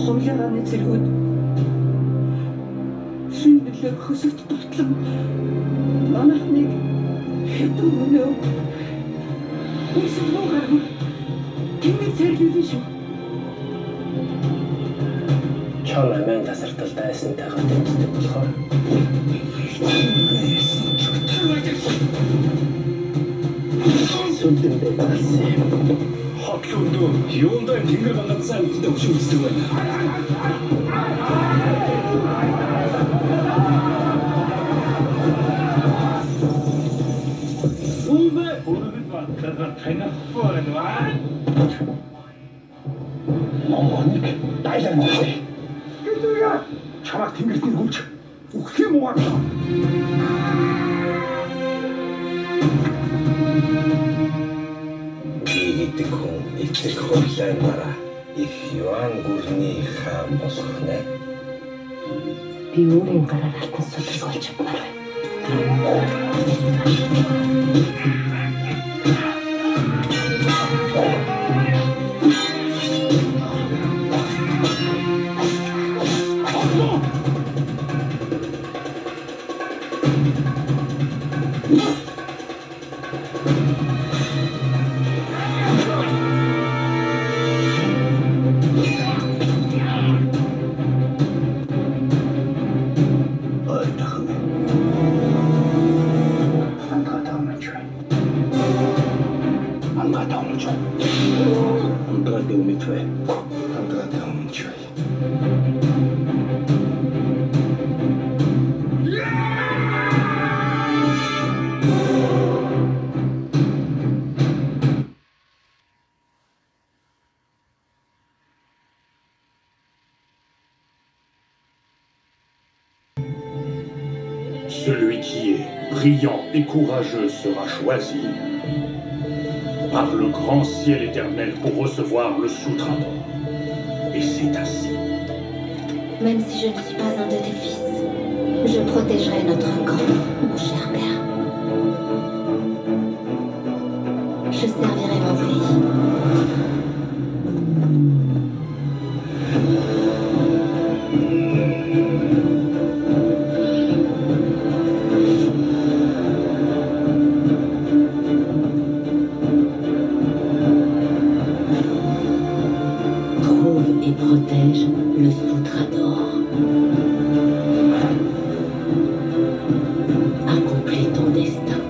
Хоглоорооны зэргүүд шинэ нөлөө хөсөлт дутлан манайхныг хэдэн өнөө үсэдгүү гаргав тэнийг зэрлүүлэн шүү. Чам амин тасартал дайсантайгаа тэмцдэг болохоор сүлдэндээ байсан юм. Хотлондоо юундаа тэнгэр гангацсан амьттай хөшөө үздэг байна. Үгүй бүргэд батлаад танахгүй байна. Номоныг дайлан нөхөй. Гэвч чамаг тэнгэрт гүлж өгөх юм уу? Гэдэг хүн эцэг хурлын дараа их юан гүрний хаан болох нэ. Би өөрийн гараар алтан судлаг болж чадмаар байна. Celui qui est brillant et courageux sera choisi par le grand ciel éternel pour recevoir le Soutrador. Et c'est ainsi. Même si je ne suis pas un de tes fils, je protégerai notre camp, mon cher père. Je servirai mon pays. Et protège le Soutrador. Accomplis ton destin.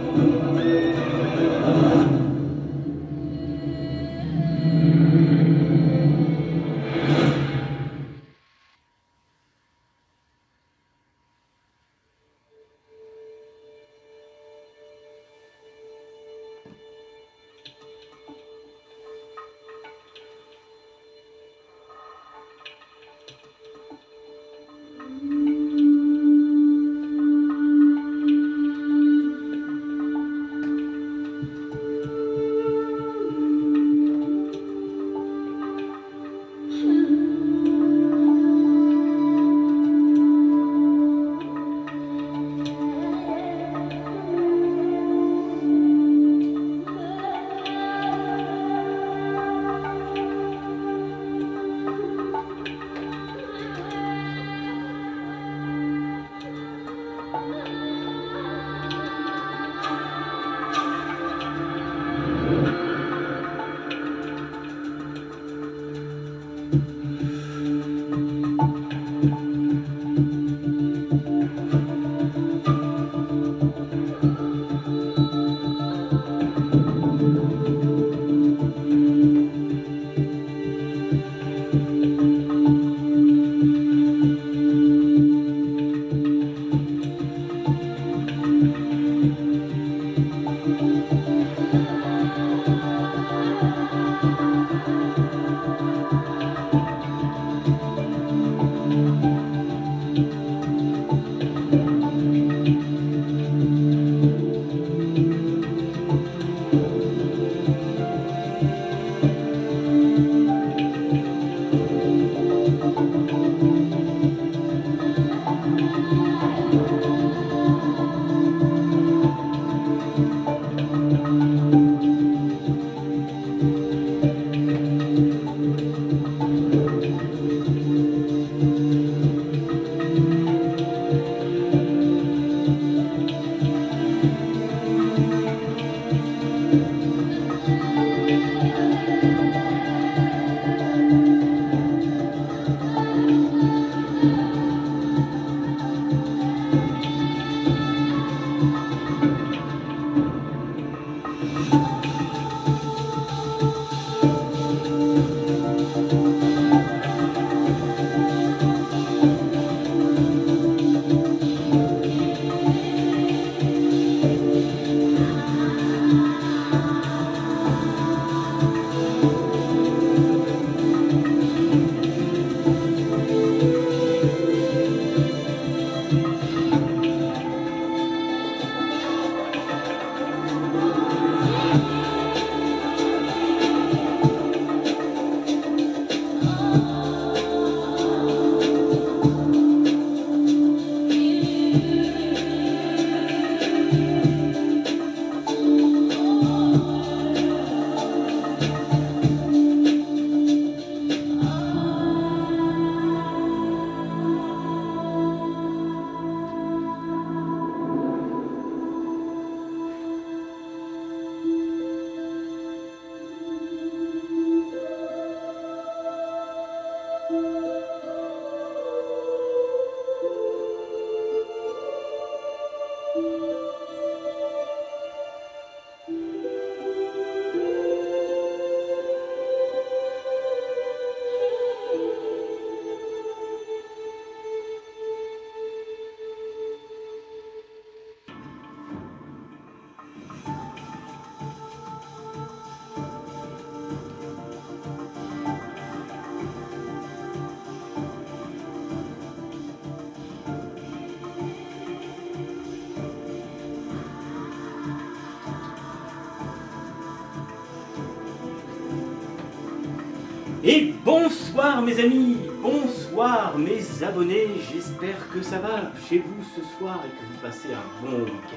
Et bonsoir mes amis, bonsoir mes abonnés, j'espère que ça va chez vous ce soir et que vous passez un bon week-end.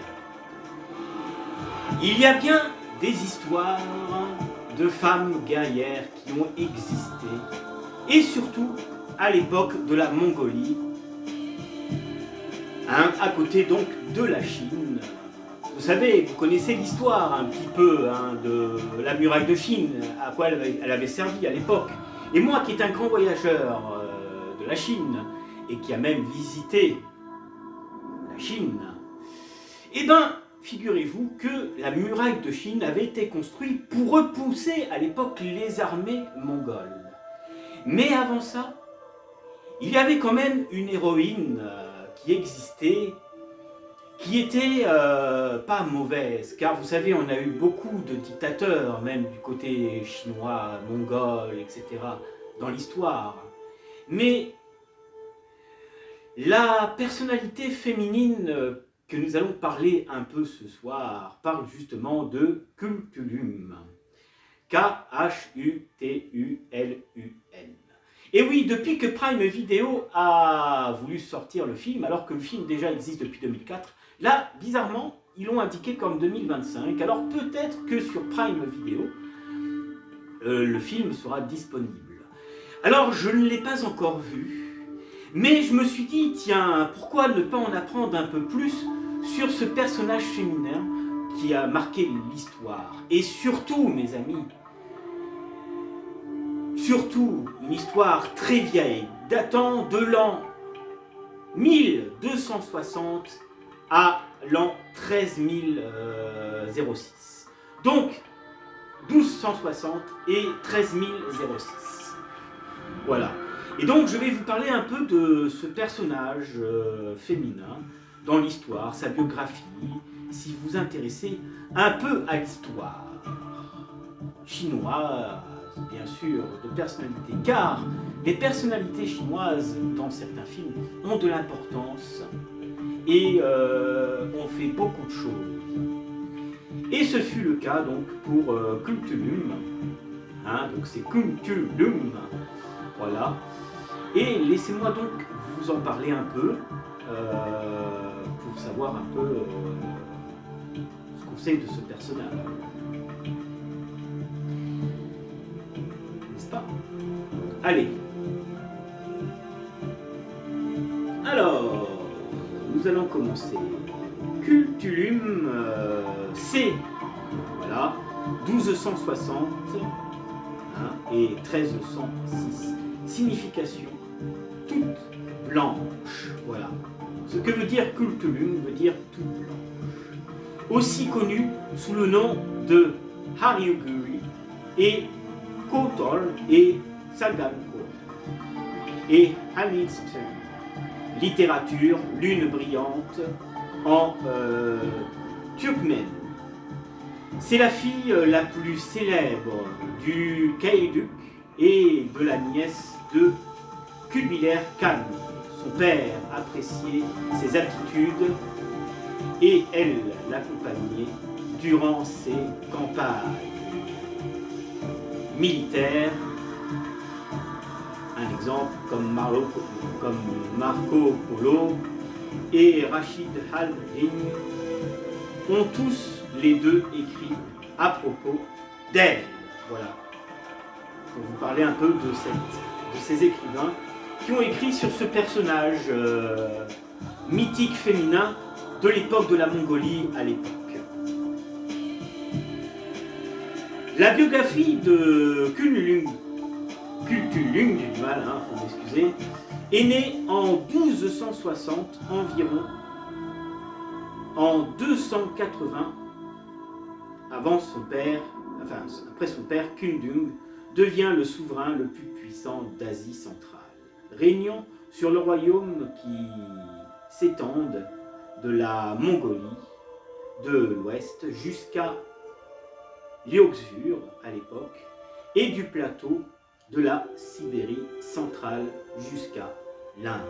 Il y a bien des histoires de femmes guerrières qui ont existé, et surtout à l'époque de la Mongolie, hein, à côté donc de la Chine. Vous savez, vous connaissez l'histoire un petit peu hein, de la muraille de Chine, à quoi elle avait servi à l'époque. Et moi qui est un grand voyageur de la Chine, et qui a même visité la Chine, eh bien, figurez-vous que la muraille de Chine avait été construite pour repousser à l'époque les armées mongoles. Mais avant ça, il y avait quand même une héroïne qui existait, qui était pas mauvaise, car vous savez, on a eu beaucoup de dictateurs, même du côté chinois, mongol, etc., dans l'histoire. Mais la personnalité féminine que nous allons parler un peu ce soir parle justement de Kultulum. K-H-U-T-U-L-U-M. Et oui, depuis que Prime Video a voulu sortir le film, alors que le film déjà existe depuis 2004, là, bizarrement, ils l'ont indiqué comme 2025. Alors peut-être que sur Prime Video, le film sera disponible. Alors je ne l'ai pas encore vu, mais je me suis dit, tiens, pourquoi ne pas en apprendre un peu plus sur ce personnage féminin qui a marqué l'histoire. Et surtout, mes amis, surtout une histoire très vieille, datant de l'an 1260 à l'an 13006. Donc 1260 et 13006. Voilà. Et donc je vais vous parler un peu de ce personnage féminin dans l'histoire, sa biographie, si vous vous intéressez un peu à l'histoire chinoise, bien sûr, de personnalités, car les personnalités chinoises dans certains films ont de l'importance et ont fait beaucoup de choses. Et ce fut le cas donc pour Kultulum, hein, donc c'est Kultulum, voilà. Et laissez-moi donc vous en parler un peu pour savoir un peu ce qu'on sait de ce personnage. N'est-ce pas? Allez. Alors, nous allons commencer. Kultulum, c'est, voilà, 1260 hein, et 1306. Signification toute blanche, voilà. Ce que veut dire Kultulum veut dire toute blanche. Aussi connu sous le nom de Haryuguri et Kotol et Saganko et Hanitsun. Littérature, lune brillante en turkmène. C'est la fille la plus célèbre du Kaïduk et de la nièce de Kubilai Khan. Son père appréciait ses aptitudes et elle l'accompagnait durant ses campagnes militaires. Un exemple comme Marco Polo et Rachid al-Din ont tous les deux écrit à propos d'elle. Voilà. Pour vous parler un peu de ces écrivains qui ont écrit sur ce personnage mythique féminin de l'époque de la Mongolie à l'époque. La biographie de Kultulum, j'ai du mal, hein, faut m'excuser, est née en 1260 environ En 280, après son père, Kundung devient le souverain le plus puissant d'Asie centrale, régnant sur le royaume qui s'étendent de la Mongolie de l'ouest jusqu'à l'Ioxur à l'époque et du plateau de la Sibérie centrale jusqu'à l'Inde.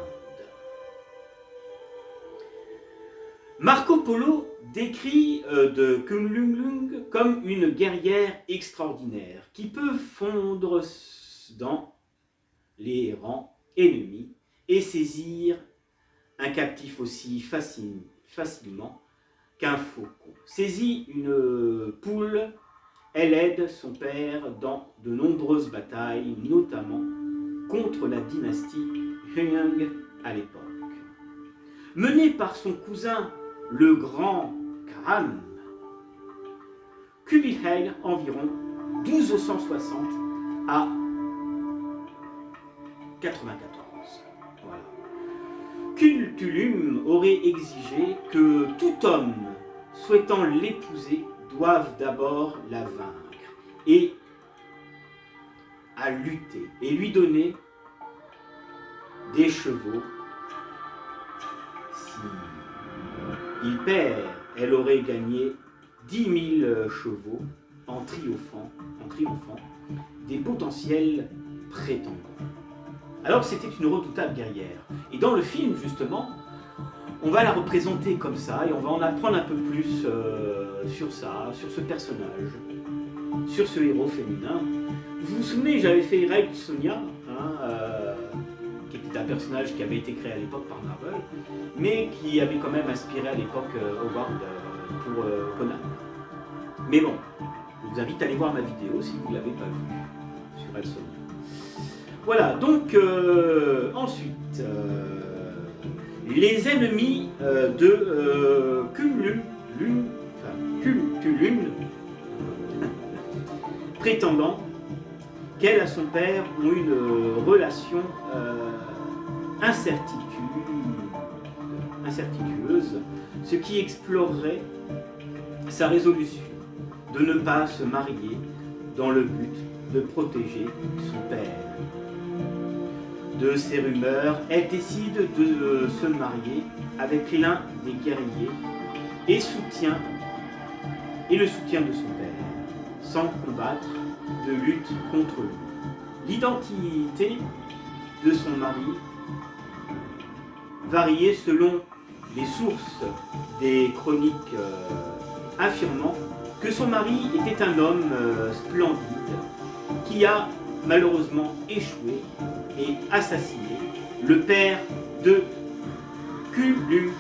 Marco Polo décrit de Kunlun comme une guerrière extraordinaire qui peut fondre dans les rangs ennemis et saisir un captif aussi facilement qu'un faucon. Saisit une poule, elle aide son père dans de nombreuses batailles, notamment contre la dynastie Hyang à l'époque. Menée par son cousin le grand Khan, Kubilai environ 1260 à 94. Voilà. Kultulum aurait exigé que tout homme souhaitant l'épouser doive d'abord la vaincre et à lutter et lui donner des chevaux. Si il perd, elle aurait gagné 10 000 chevaux en triomphant des potentiels prétendants. Alors c'était une redoutable guerrière. Et dans le film, justement, on va la représenter comme ça et on va en apprendre un peu plus sur ça, sur ce personnage, sur ce héros féminin. Vous vous souvenez, j'avais fait Red Sonja, qui était un personnage qui avait été créé à l'époque par Marvel, mais qui avait quand même inspiré à l'époque Howard pour Conan. Mais bon, je vous invite à aller voir ma vidéo si vous ne l'avez pas vue sur Red Sonja. Voilà, donc ensuite, les ennemis de Kultulun, prétendant qu'elle et son père ont une relation incertitueuse, ce qui explorerait sa résolution de ne pas se marier dans le but de protéger son père. De ces rumeurs, elle décide de se marier avec l'un des guerriers et le soutien de son père, sans combattre de lutte contre lui. L'identité de son mari variait selon les sources des chroniques affirmant que son mari était un homme splendide qui a malheureusement échoué et assassiné le père de Kultulun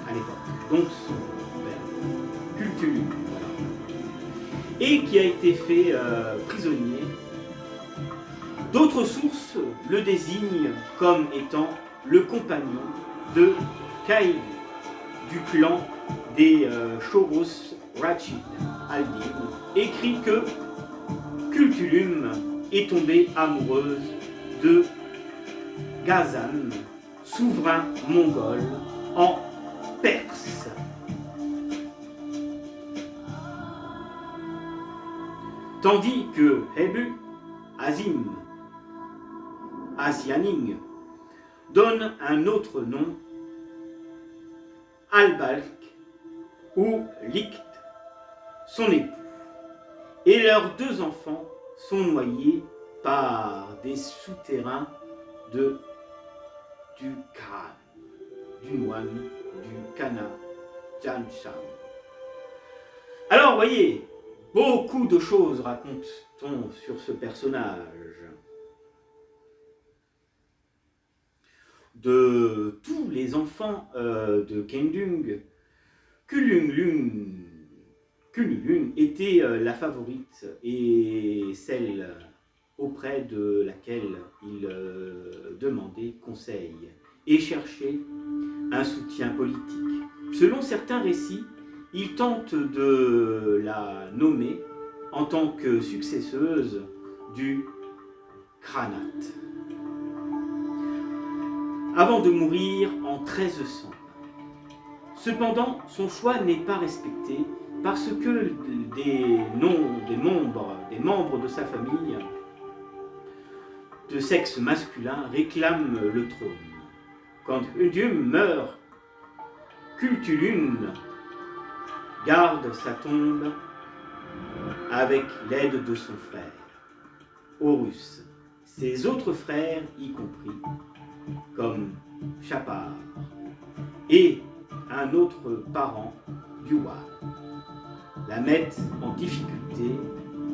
à l'époque, donc son père, Kultulun, voilà. Et qui a été fait prisonnier. D'autres sources le désignent comme étant le compagnon de Kaïd, du clan des Choros Rachid al-Din, écrit que Kultulun est tombée amoureuse de Ghazan, souverain mongol en Perse. Tandis que Hebu Asianing donne un autre nom, Al-Balk ou Likt, son époux, et leurs 2 enfants sont noyés par des souterrains du Khan, du moine du Kana Janshan. Alors, voyez, beaucoup de choses raconte-t-on sur ce personnage. De tous les enfants de Kundung, Kunlun était la favorite et celle auprès de laquelle il demandait conseil et cherchait un soutien politique. Selon certains récits, il tente de la nommer en tant que successeuse du Khanat, avant de mourir en 1300. Cependant, son choix n'est pas respecté parce que des membres de sa famille de sexe masculin réclament le trône. Quand Udum meurt, Cultulune garde sa tombe avec l'aide de son frère, Horus, ses autres frères y compris, comme Chapar, et un autre parent du roi, la mettent en difficulté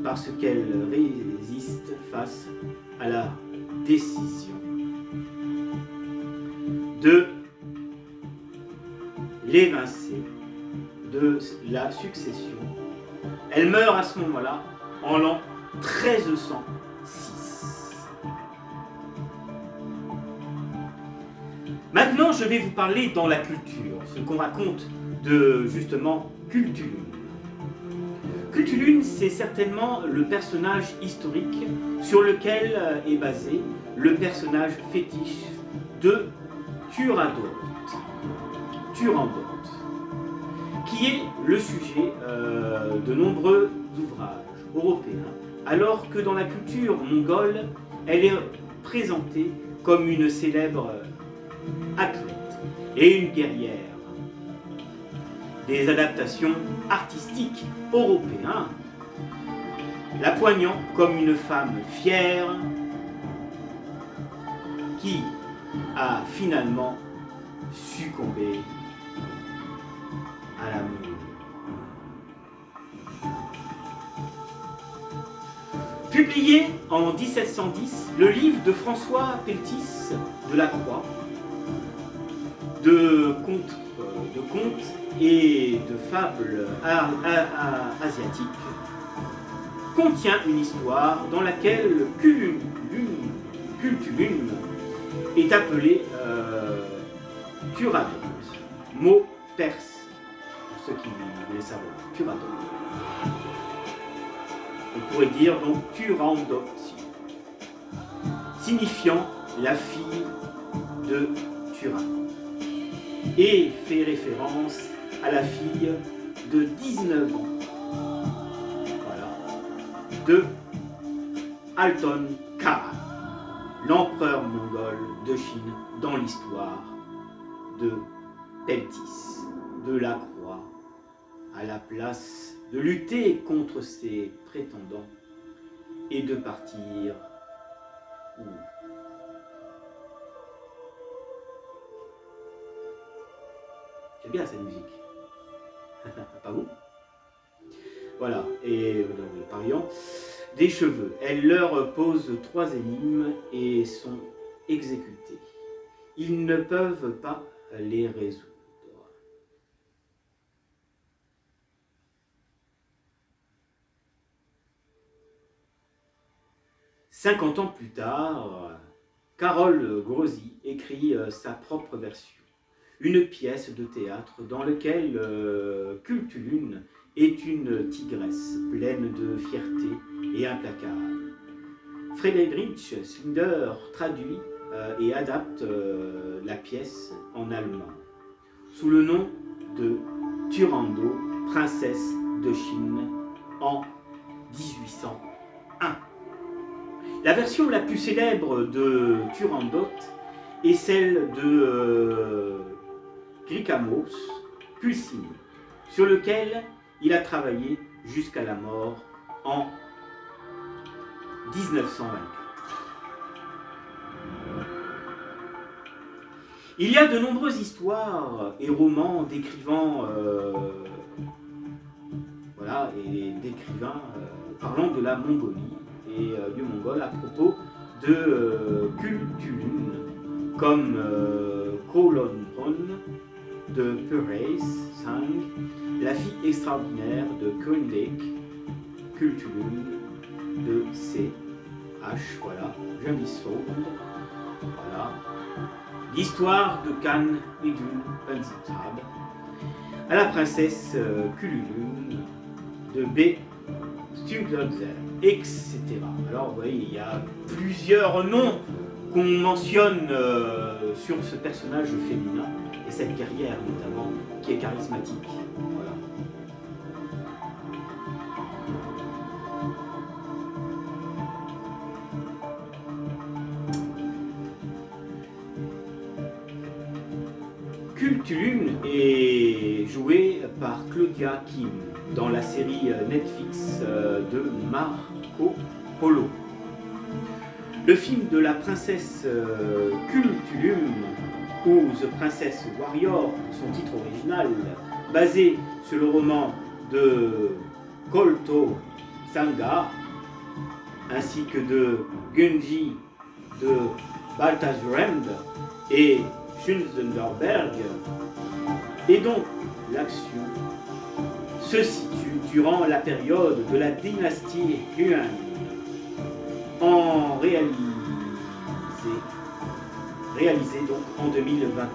parce qu'elle résiste face à la décision de l'évincer de la succession. Elle meurt à ce moment-là, en l'an 1306. Maintenant, je vais vous parler dans la culture, ce qu'on raconte de, justement, Cultulune. Cultulune, c'est certainement le personnage historique sur lequel est basé le personnage fétiche de Turandot, qui est le sujet de nombreux ouvrages européens, alors que dans la culture mongole, elle est présentée comme une célèbre athlète et une guerrière. Des adaptations artistiques européennes la poignant comme une femme fière qui a finalement succombé à l'amour. Publié en 1710, le livre de François Peltis de la Croix, de contes et de fables asiatiques, contient une histoire dans laquelle Cultulune est appelée Turandot, mot perse, pour ceux qui voulaient savoir, Turandot. On pourrait dire donc Turandot, signifiant la fille de Turan, et fait référence à la fille de 19 ans, voilà, de Alton Kara, l'empereur mongol de Chine dans l'histoire de Peltis de la Croix, à la place de lutter contre ses prétendants et de partir où? J'aime bien cette musique. Pas vous? Voilà, et nous parlions des cheveux. Elle leur pose 3 énigmes et sont exécutés. Ils ne peuvent pas les résoudre. 50 ans plus tard, Karol Grozzi écrit sa propre version, une pièce de théâtre dans laquelle Cultulune est une tigresse pleine de fierté et implacable. Friedrich Schiller traduit et adapte la pièce en allemand sous le nom de Turandot, princesse de Chine, en 1801. La version la plus célèbre de Turandot est celle de Grikamos Pulsini, sur lequel il a travaillé jusqu'à la mort en 1924. Il y a de nombreuses histoires et romans décrivant parlant de la Mongolie et du Mongol à propos de Cultulune, comme Kolonron de Pureis Sang, la fille extraordinaire de Kundek, Cultulune de C.H. Voilà, Jamison, voilà. L'histoire de Khan Edun Unzitrab, à la princesse Cululune de B. Stugler, etc. Alors vous voyez, il y a plusieurs noms qu'on mentionne sur ce personnage féminin et cette carrière notamment qui est charismatique. Voilà. Cthulhu est joué par Claudia Kim dans la série Netflix de Marco Polo. Le film de la princesse Cthulhu, ou The Princess Warrior, son titre original, basé sur le roman de Kolto Sanga, ainsi que de Gunji de Baltasrand et Schunzenberg, et donc l'action se situe durant la période de la dynastie Yuan, réalisé donc en 2021.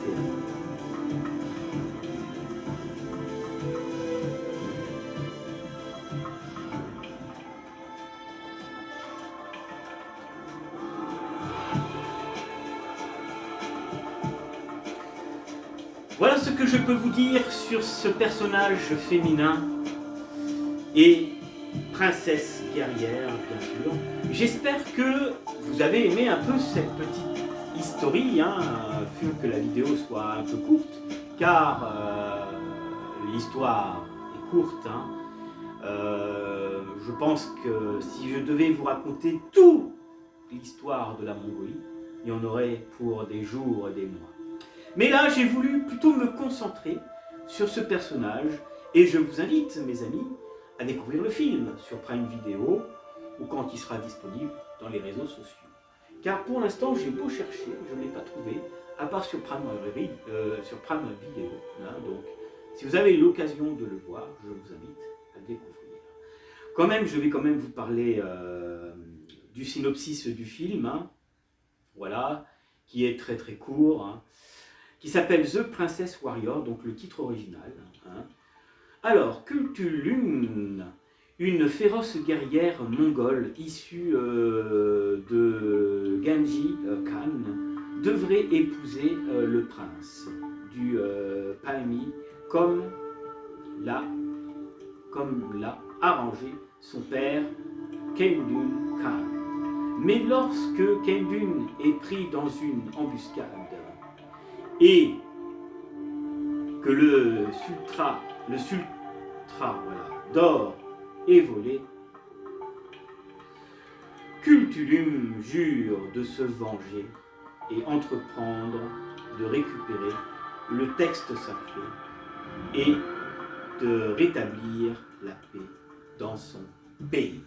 Voilà ce que je peux vous dire sur ce personnage féminin et princesse guerrière, bien sûr. J'espère que vous avez aimé un peu cette petite historie, vu que la vidéo soit un peu courte, car l'histoire est courte. Je pense que si je devais vous raconter toute l'histoire de la Mongolie, il y en aurait pour des jours et des mois. Mais là, j'ai voulu plutôt me concentrer sur ce personnage et je vous invite, mes amis, à découvrir le film sur Prime Video ou quand il sera disponible dans les réseaux sociaux. Car pour l'instant, j'ai beau chercher, je ne l'ai pas trouvé, à part sur Prime Video. Donc, si vous avez l'occasion de le voir, je vous invite à le découvrir. Quand même, je vais quand même vous parler du synopsis du film, voilà, qui est très très court, qui s'appelle The Princess Warrior, donc le titre original. Alors, Cthulhu, une féroce guerrière mongole issue de Genghis Khan, devrait épouser le prince du Palmi comme l'a arrangé son père Khendun Khan. Mais lorsque Khendun est pris dans une embuscade et que le sultra d'or est volé, Cthulhu jure de se venger et entreprendre de récupérer le texte sacré et de rétablir la paix dans son pays.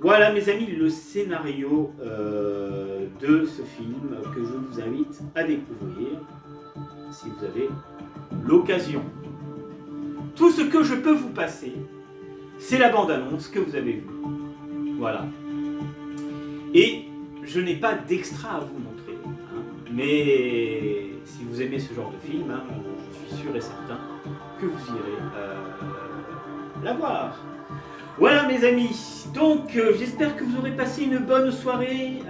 Voilà, mes amis, le scénario de ce film que je vous invite à découvrir si vous avez l'occasion. Tout ce que je peux vous passer, c'est la bande-annonce que vous avez vue. Voilà. Et je n'ai pas d'extra à vous montrer, mais si vous aimez ce genre de film, je suis sûr et certain que vous irez la voir. Voilà, mes amis, donc j'espère que vous aurez passé une bonne soirée.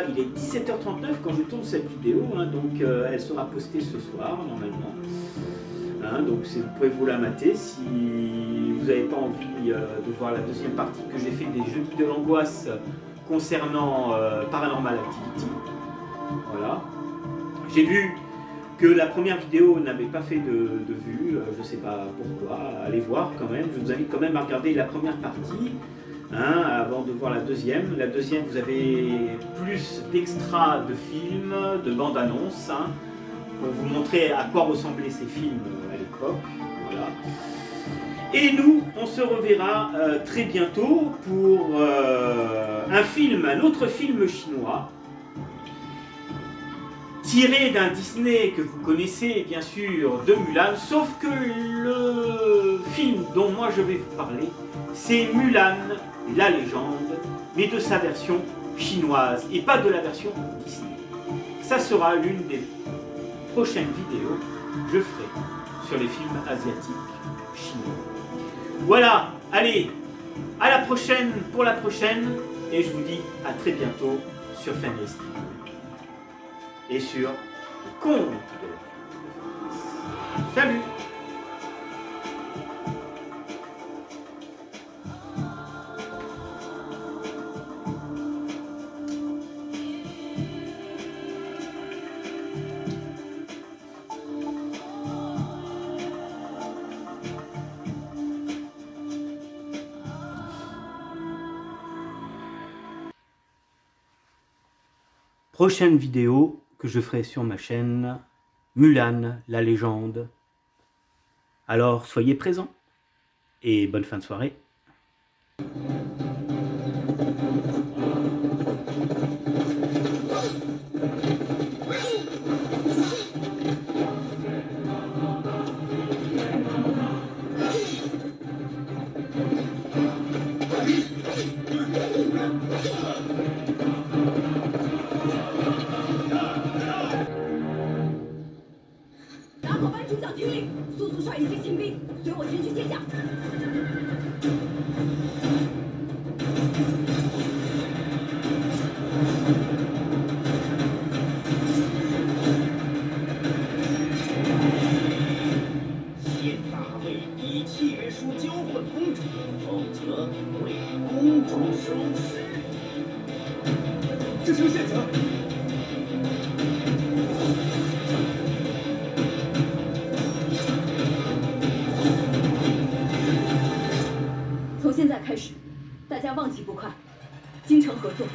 Il est 17h39 quand je tourne cette vidéo, donc elle sera postée ce soir normalement. Donc vous pouvez vous la mater si vous n'avez pas envie de voir la deuxième partie que j'ai fait des jeudis de l'angoisse concernant Paranormal Activity. Voilà. J'ai vu que la première vidéo n'avait pas fait de vue, je ne sais pas pourquoi, allez voir quand même, je vous invite quand même à regarder la première partie, avant de voir la deuxième. La deuxième, vous avez plus d'extras de films, de bandes-annonces, pour vous montrer à quoi ressemblaient ces films à l'époque. Voilà. Et nous, on se reverra très bientôt pour un autre film chinois, tiré d'un Disney que vous connaissez bien sûr, de Mulan, sauf que le film dont moi je vais vous parler, c'est Mulan, la légende, mais de sa version chinoise et pas de la version Disney. Ça sera l'une des prochaines vidéos que je ferai sur les films asiatiques chinois. Voilà, allez, à la prochaine pour la prochaine, et je vous dis à très bientôt sur Fenris et sur Conte de la Terre. Salut! Prochaine vidéo que je ferai sur ma chaîne, Mulan, la légende. Alors soyez présents et bonne fin de soirée.从现在开始，大家忘记不快，精诚合作。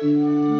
Merci.